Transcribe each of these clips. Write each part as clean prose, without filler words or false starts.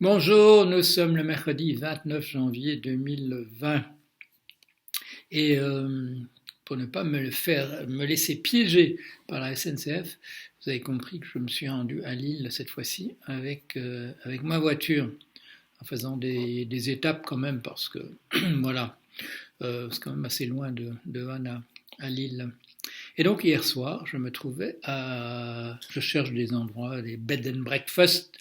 Bonjour, nous sommes le mercredi 29 janvier 2020 et pour ne pas me laisser piéger par la SNCF, vous avez compris que je me suis rendu à Lille cette fois-ci avec ma voiture en faisant des étapes quand même parce que voilà, c'est quand même assez loin de Vannes à Lille. Et donc hier soir, je cherche des endroits, des bed and breakfast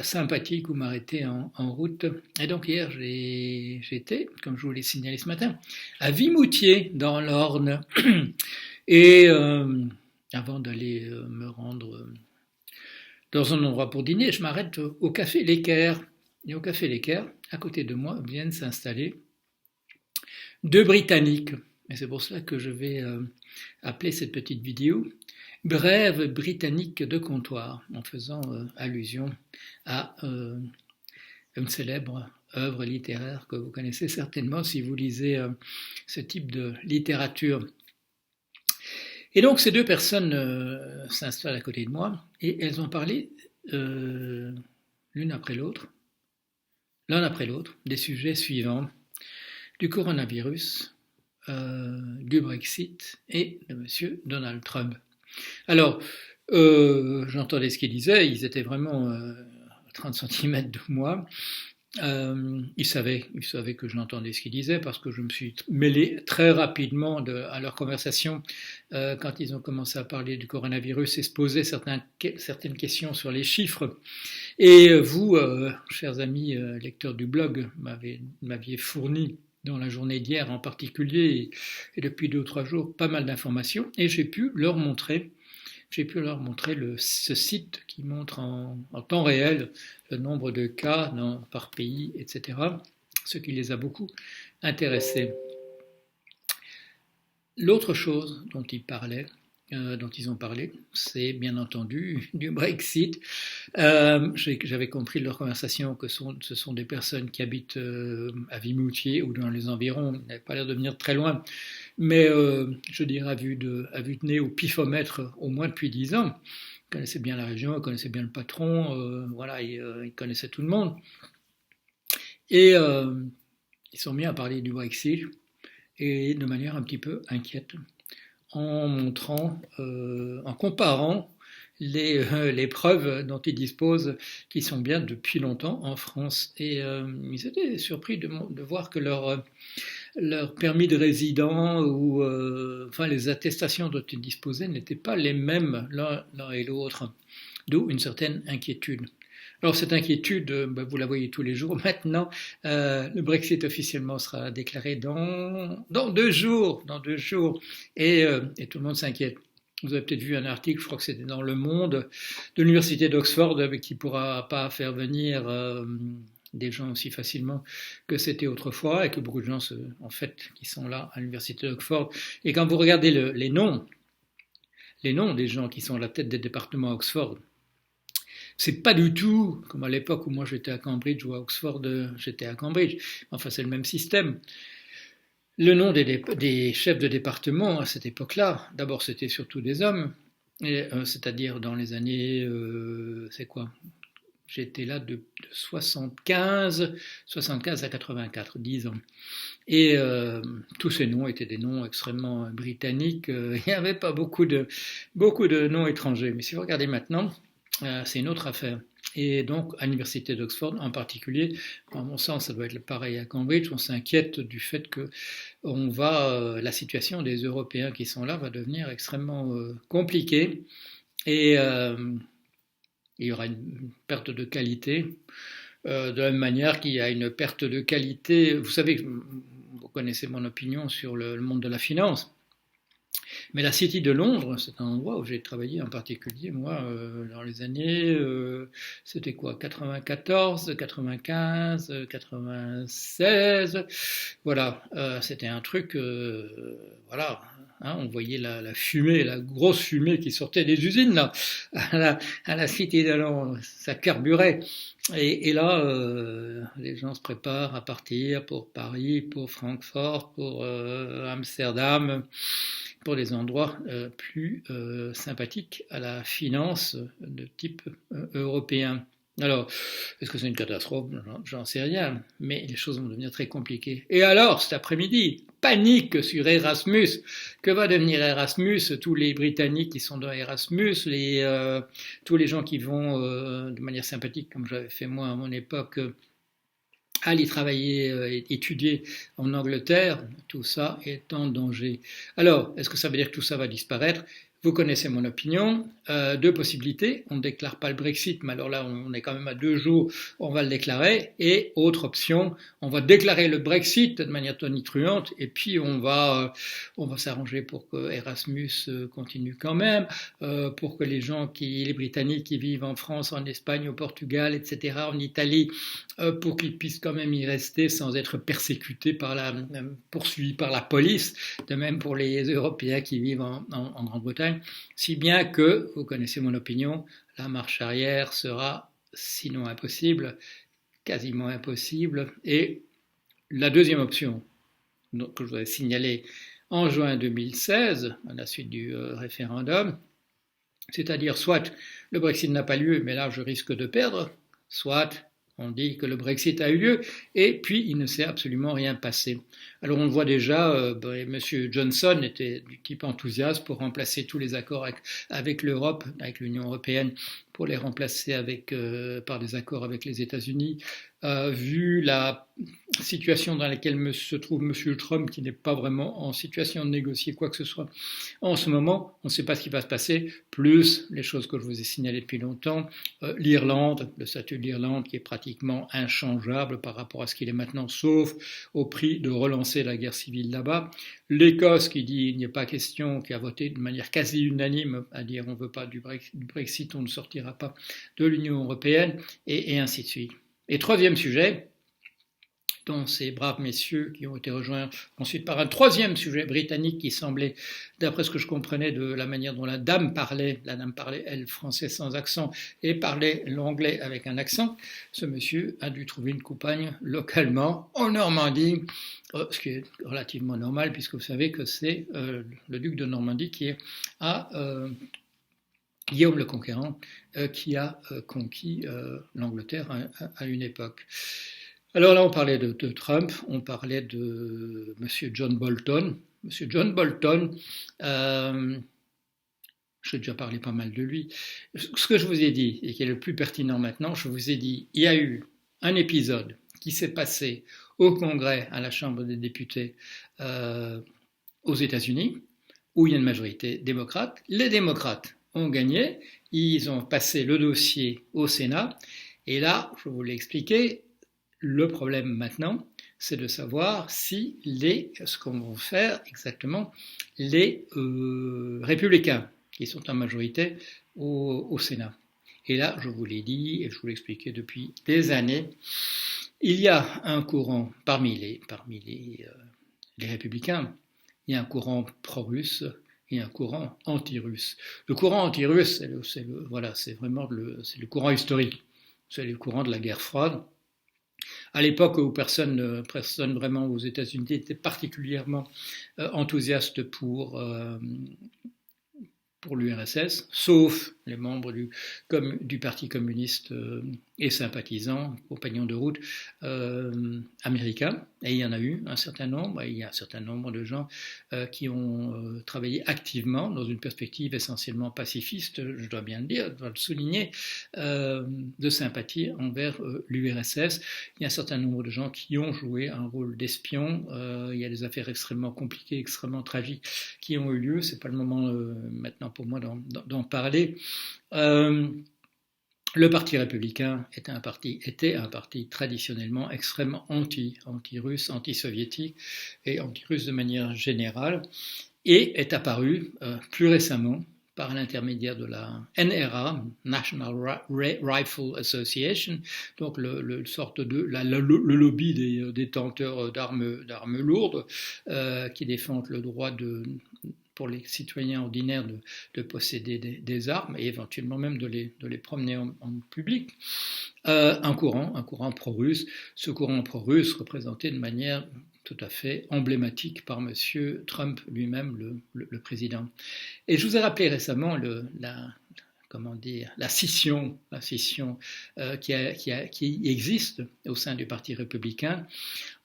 sympathiques où m'arrêter en route. Et donc hier, j'étais, comme je vous l'ai signalé ce matin, à Vimoutier, dans l'Orne. Et avant d'aller me rendre dans un endroit pour dîner, je m'arrête au Café L'Équerre. Et au Café L'Équerre, à côté de moi, viennent s'installer deux Britanniques. Et c'est pour cela que je vais appeler cette petite vidéo Brève britannique de comptoir, en faisant allusion à une célèbre œuvre littéraire que vous connaissez certainement si vous lisez ce type de littérature. Et donc ces deux personnes s'installent à côté de moi et elles ont parlé l'une après l'autre, l'un après l'autre, des sujets suivants: du coronavirus, du Brexit et de M. Donald Trump. Alors, j'entendais ce qu'ils disaient, ils étaient vraiment à 30 cm de moi. Ils savaient que j'entendais ce qu'ils disaient parce que je me suis mêlé très rapidement à leur conversation quand ils ont commencé à parler du coronavirus et se poser certaines questions sur les chiffres. Et vous, chers amis lecteurs du blog, m'aviez fourni dans la journée d'hier en particulier et depuis 2 ou 3 jours pas mal d'informations et j'ai pu leur montrer ce site qui montre en temps réel le nombre de cas par pays, etc., ce qui les a beaucoup intéressés. L'autre chose dont ils ont parlé, c'est bien entendu du Brexit. J'avais compris de leur conversation que ce sont des personnes qui habitent à Vimoutier ou dans les environs, ils n'avaient pas l'air de venir très loin, mais je dirais à vue de nez au pifomètre au moins depuis 10 ans. Ils connaissaient bien la région, ils connaissaient bien le patron, voilà, ils connaissaient tout le monde. Et ils sont mis à parler du Brexit et de manière un petit peu inquiète, en comparant les preuves dont ils disposent, qui sont bien depuis longtemps en France. Et ils étaient surpris de voir que leur permis de résident ou enfin les attestations dont ils disposaient n'étaient pas les mêmes l'un et l'autre, d'où une certaine inquiétude. Alors cette inquiétude, vous la voyez tous les jours maintenant. Le Brexit officiellement sera déclaré dans 2 jours, et tout le monde s'inquiète. Vous avez peut-être vu un article, je crois que c'était dans Le Monde, de l'université d'Oxford, qui ne pourra pas faire venir des gens aussi facilement que c'était autrefois, et que beaucoup de gens, en fait, qui sont là à l'université d'Oxford. Et quand vous regardez les noms des gens qui sont à la tête des départements à Oxford, c'est pas du tout comme à l'époque où moi j'étais à Cambridge ou à Oxford, j'étais à Cambridge. Enfin, c'est le même système. Le nom des chefs de département à cette époque-là, d'abord c'était surtout des hommes, c'est-à-dire dans les années, c'est quoi? J'étais là de 75 à 84, 10 ans. Et tous ces noms étaient des noms extrêmement britanniques. Il n'y avait pas beaucoup de noms étrangers. Mais si vous regardez maintenant, c'est une autre affaire. Et donc, à l'université d'Oxford en particulier, à mon sens, ça doit être pareil à Cambridge, on s'inquiète du fait que la situation des Européens qui sont là va devenir extrêmement compliquée et il y aura une perte de qualité. De la même manière qu'il y a une perte de qualité, vous savez, vous connaissez mon opinion sur le monde de la finance. Mais la City de Londres, c'est un endroit où j'ai travaillé en particulier, moi, dans les années, c'était quoi, 94, 95, 96, voilà, c'était un truc, voilà, hein, on voyait la fumée, la grosse fumée qui sortait des usines, là, à la City de Londres, ça carburait. Et là, les gens se préparent à partir pour Paris, pour Francfort, pour Amsterdam, pour des endroits plus sympathiques à la finance de type européen. Alors, est-ce que c'est une catastrophe? J'en sais rien, mais les choses vont devenir très compliquées. Et alors, cet après-midi, panique sur Erasmus. Que va devenir Erasmus? Tous les Britanniques qui sont dans Erasmus, tous les gens qui vont de manière sympathique, comme j'avais fait moi à mon époque, aller travailler, étudier en Angleterre, tout ça est en danger. Alors, est-ce que ça veut dire que tout ça va disparaître? Vous connaissez mon opinion. Deux possibilités. On ne déclare pas le Brexit, mais alors là, on est quand même à 2 jours, on va le déclarer. Et autre option, on va déclarer le Brexit de manière tonitruante, et puis on va s'arranger pour que Erasmus continue quand même, pour que les Britanniques qui vivent en France, en Espagne, au Portugal, etc., en Italie, pour qu'ils puissent quand même y rester sans être persécutés poursuivis par la police, de même pour les Européens qui vivent en Grande-Bretagne, si bien que, vous connaissez mon opinion, la marche arrière sera, sinon impossible, quasiment impossible. Et la deuxième option, que je voudrais signaler en juin 2016, à la suite du référendum, c'est-à-dire soit le Brexit n'a pas lieu, mais là je risque de perdre, soit on dit que le Brexit a eu lieu, et puis il ne s'est absolument rien passé. Alors on le voit déjà, M. Johnson était du type enthousiaste pour remplacer tous les accords avec l'Europe, avec l'Union européenne, pour les remplacer par des accords avec les États-Unis. Vu la situation dans laquelle se trouve M. Trump, qui n'est pas vraiment en situation de négocier quoi que ce soit en ce moment, on ne sait pas ce qui va se passer, plus les choses que je vous ai signalées depuis longtemps, l'Irlande, le statut de l'Irlande qui est pratiquement inchangeable par rapport à ce qu'il est maintenant, sauf au prix de relancer la guerre civile là-bas, l'Écosse qui dit il n'y a pas question, qui a voté de manière quasi unanime à dire on ne veut pas du Brexit, on ne sortira pas de l'Union européenne, et ainsi de suite. Et troisième sujet, dont ces braves messieurs qui ont été rejoints ensuite par un troisième sujet britannique qui semblait, d'après ce que je comprenais de la manière dont la dame parlait, elle, français sans accent, et parlait l'anglais avec un accent, ce monsieur a dû trouver une compagne localement en Normandie, ce qui est relativement normal puisque vous savez que c'est le duc de Normandie qui est à Guillaume le Conquérant, qui a conquis l'Angleterre à une époque. Alors là, on parlait de Trump, on parlait de M. John Bolton. M. John Bolton, j'ai déjà parlé pas mal de lui. Ce que je vous ai dit, et qui est le plus pertinent maintenant, je vous ai dit, il y a eu un épisode qui s'est passé au Congrès, à la Chambre des députés aux États-Unis, où il y a une majorité démocrate. Les démocrates ont gagné, ils ont passé le dossier au Sénat, et là, je vous l'ai expliqué, le problème maintenant, c'est de savoir ce qu'on va faire exactement les républicains qui sont en majorité au Sénat. Et là, je vous l'ai dit et je vous l'ai expliqué depuis des années, il y a un courant parmi les républicains, il y a un courant pro-russe et un courant anti-russe. Le courant anti-russe, c'est vraiment le courant historique, c'est le courant de la guerre froide. À l'époque où personne vraiment aux États-Unis n'était particulièrement enthousiaste pour l'URSS, sauf les membres du Parti communiste et sympathisants, compagnons de route américains. Et il y en a eu un certain nombre, et il y a un certain nombre de gens qui ont travaillé activement dans une perspective essentiellement pacifiste, je dois bien le dire, je dois le souligner, de sympathie envers l'URSS. Il y a un certain nombre de gens qui ont joué un rôle d'espion. Il y a des affaires extrêmement compliquées, extrêmement tragiques qui ont eu lieu. C'est pas le moment maintenant pour moi d'en parler. Le Parti républicain était un parti traditionnellement extrêmement anti-russe, anti-soviétique et anti-russe de manière générale, et est apparu plus récemment par l'intermédiaire de la NRA, National Rifle Association, donc le lobby des détenteurs d'armes lourdes, qui défendent le droit pour les citoyens ordinaires de posséder des armes et éventuellement même de les promener en public. Un courant pro-russe, ce courant pro-russe représenté de manière tout à fait emblématique par M. Trump lui-même, le président. Et je vous ai rappelé récemment comment dire, la scission qui existe au sein du Parti républicain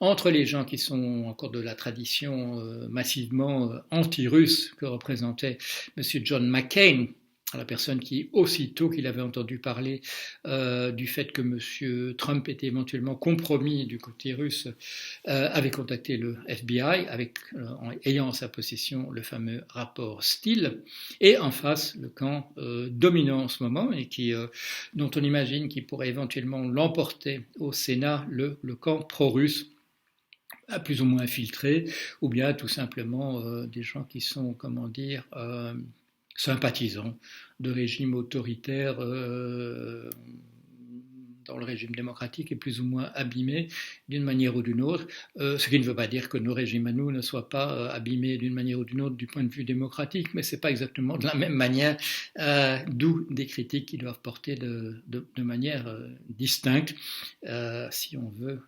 entre les gens qui sont encore de la tradition massivement anti-russe que représentait M. John McCain, la personne qui, aussitôt qu'il avait entendu parler du fait que M. Trump était éventuellement compromis du côté russe, avait contacté le FBI, ayant en sa possession le fameux rapport Steele, et en face, le camp dominant en ce moment, et dont on imagine qu'il pourrait éventuellement l'emporter au Sénat, le camp pro-russe, plus ou moins infiltré, ou bien tout simplement des gens qui sont, comment dire, sympathisants de régimes autoritaires dont le régime démocratique est plus ou moins abîmé d'une manière ou d'une autre, ce qui ne veut pas dire que nos régimes à nous ne soient pas abîmés d'une manière ou d'une autre du point de vue démocratique, mais c'est pas exactement de la même manière, d'où des critiques qui doivent porter de manière distincte si on veut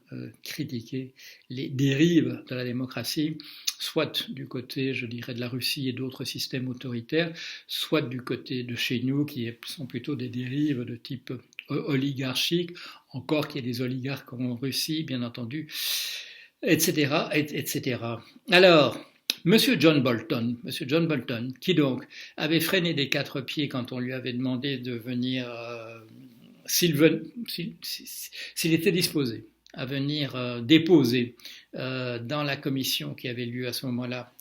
critiquer les dérives de la démocratie, soit du côté, je dirais, de la Russie et d'autres systèmes autoritaires, soit du côté de chez nous, qui sont plutôt des dérives de type oligarchique, encore qu'il y ait des oligarques en Russie, bien entendu, etc., etc. Alors, Monsieur John Bolton, qui donc avait freiné des 4 pieds quand on lui avait demandé de venir, s'il était disposé à venir déposer dans la commission qui avait lieu à ce moment-là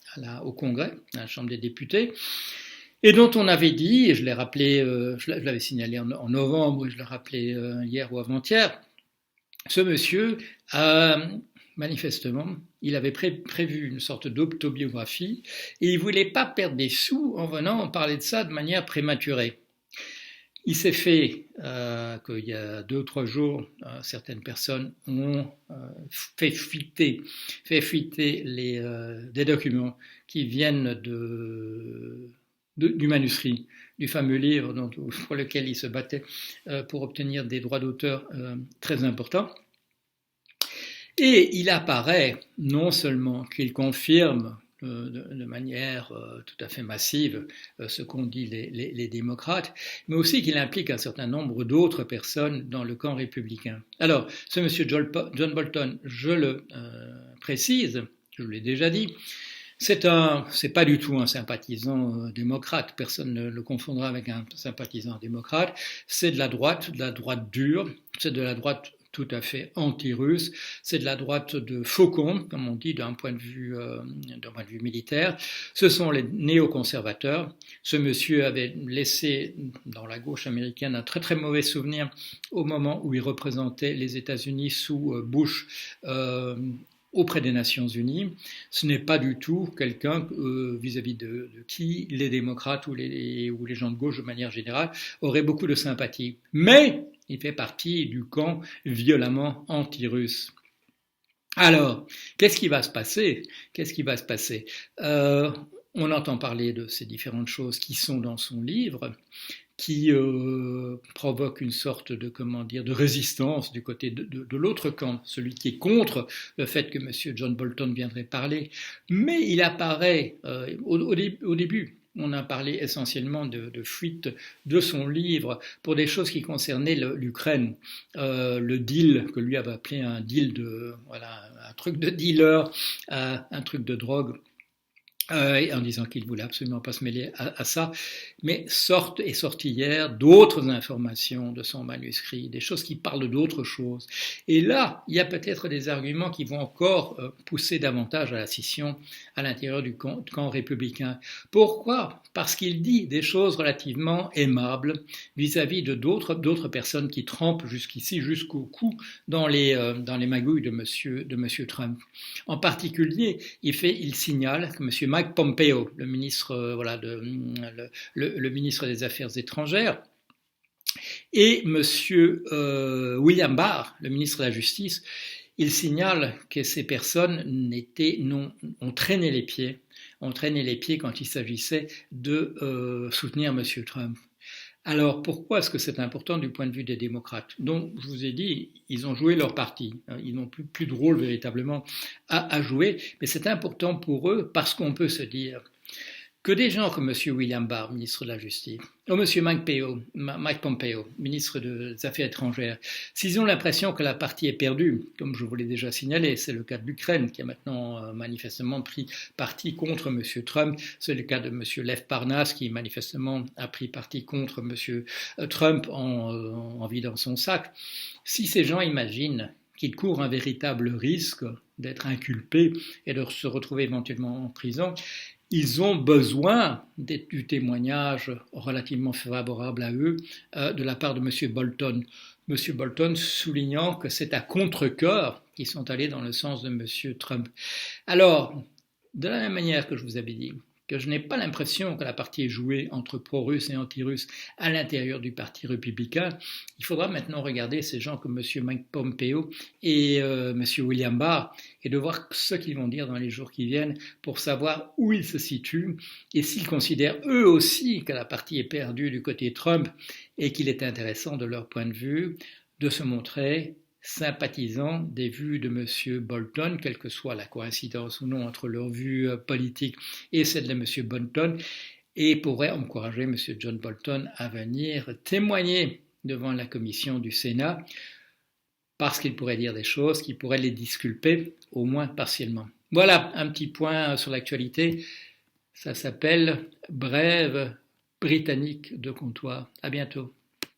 au Congrès, à la Chambre des députés, et dont on avait dit, et je l'ai rappelé, je l'avais signalé en novembre, et je l'ai rappelé hier ou avant-hier, ce monsieur, manifestement, il avait prévu une sorte d'autobiographie, et il ne voulait pas perdre des sous en venant en parler de ça de manière prématurée. Il s'est fait qu'il y a 2 ou 3 jours, certaines personnes ont fait fuiter des documents qui viennent du manuscrit, du fameux livre pour lequel il se battait pour obtenir des droits d'auteur très importants. Et il apparaît non seulement qu'il confirme de manière tout à fait massive ce qu'ont dit les démocrates, mais aussi qu'il implique un certain nombre d'autres personnes dans le camp républicain. Alors, ce monsieur John Bolton, je le précise, je l'ai déjà dit, c'est pas du tout un sympathisant démocrate, personne ne le confondra avec un sympathisant démocrate, c'est de la droite dure, c'est de la droite tout à fait anti-russe, c'est de la droite de faucon, comme on dit d'un point de vue militaire. Ce sont les néoconservateurs. Ce monsieur avait laissé dans la gauche américaine un très très mauvais souvenir au moment où il représentait les États-Unis sous Bush auprès des Nations Unies. Ce n'est pas du tout quelqu'un vis-à-vis de qui les démocrates ou les gens de gauche de manière générale auraient beaucoup de sympathie. Mais il fait partie du camp violemment anti-russe. Alors, qu'est-ce qui va se passer? On entend parler de ces différentes choses qui sont dans son livre, qui provoquent une sorte de résistance du côté de l'autre camp, celui qui est contre le fait que M. John Bolton viendrait parler. Mais il apparaît au début. On a parlé essentiellement de fuite de son livre pour des choses qui concernaient l'Ukraine, le deal que lui avait appelé un deal un truc de dealer, un truc de drogue. En disant qu'il voulait absolument pas se mêler à ça, mais est sorti hier d'autres informations de son manuscrit, des choses qui parlent d'autres choses. Et là, il y a peut-être des arguments qui vont encore pousser davantage à la scission à l'intérieur du camp républicain. Pourquoi? Parce qu'il dit des choses relativement aimables vis-à-vis de d'autres personnes qui trempent jusqu'au cou dans les magouilles de monsieur Trump. En particulier, il signale que monsieur Mike Pompeo, le ministre, le ministre des Affaires étrangères, et monsieur William Barr, le ministre de la Justice, il signale que ces personnes ont traîné les pieds quand il s'agissait de soutenir monsieur Trump. Alors, pourquoi est-ce que c'est important du point de vue des démocrates? Donc, je vous ai dit, ils ont joué leur partie. Ils n'ont plus de rôle véritablement à jouer, mais c'est important pour eux parce qu'on peut se dire, que des gens comme M. William Barr, ministre de la Justice, ou M. Mike Pompeo, ministre des Affaires étrangères, s'ils ont l'impression que la partie est perdue, comme je vous l'ai déjà signalé, c'est le cas de l'Ukraine qui a maintenant manifestement pris parti contre M. Trump, c'est le cas de M. Lev Parnas qui manifestement a pris parti contre M. Trump en vidant son sac. Si ces gens imaginent qu'ils courent un véritable risque d'être inculpés et de se retrouver éventuellement en prison, ils ont besoin du témoignage relativement favorable à eux de la part de M. Bolton. M. Bolton soulignant que c'est à contre-cœur qu'ils sont allés dans le sens de M. Trump. Alors, de la même manière que je vous avais dit, que je n'ai pas l'impression que la partie est jouée entre pro-russes et anti-russes à l'intérieur du Parti républicain, il faudra maintenant regarder ces gens comme M. Mike Pompeo et M. William Barr et de voir ce qu'ils vont dire dans les jours qui viennent pour savoir où ils se situent et s'ils considèrent eux aussi que la partie est perdue du côté Trump et qu'il est intéressant de leur point de vue de se montrer sympathisants des vues de M. Bolton, quelle que soit la coïncidence ou non entre leurs vues politiques et celles de M. Bolton, et pourrait encourager M. John Bolton à venir témoigner devant la commission du Sénat, parce qu'il pourrait dire des choses qui pourraient les disculper, au moins partiellement. Voilà un petit point sur l'actualité. Ça s'appelle Brève britannique de comptoir. À bientôt.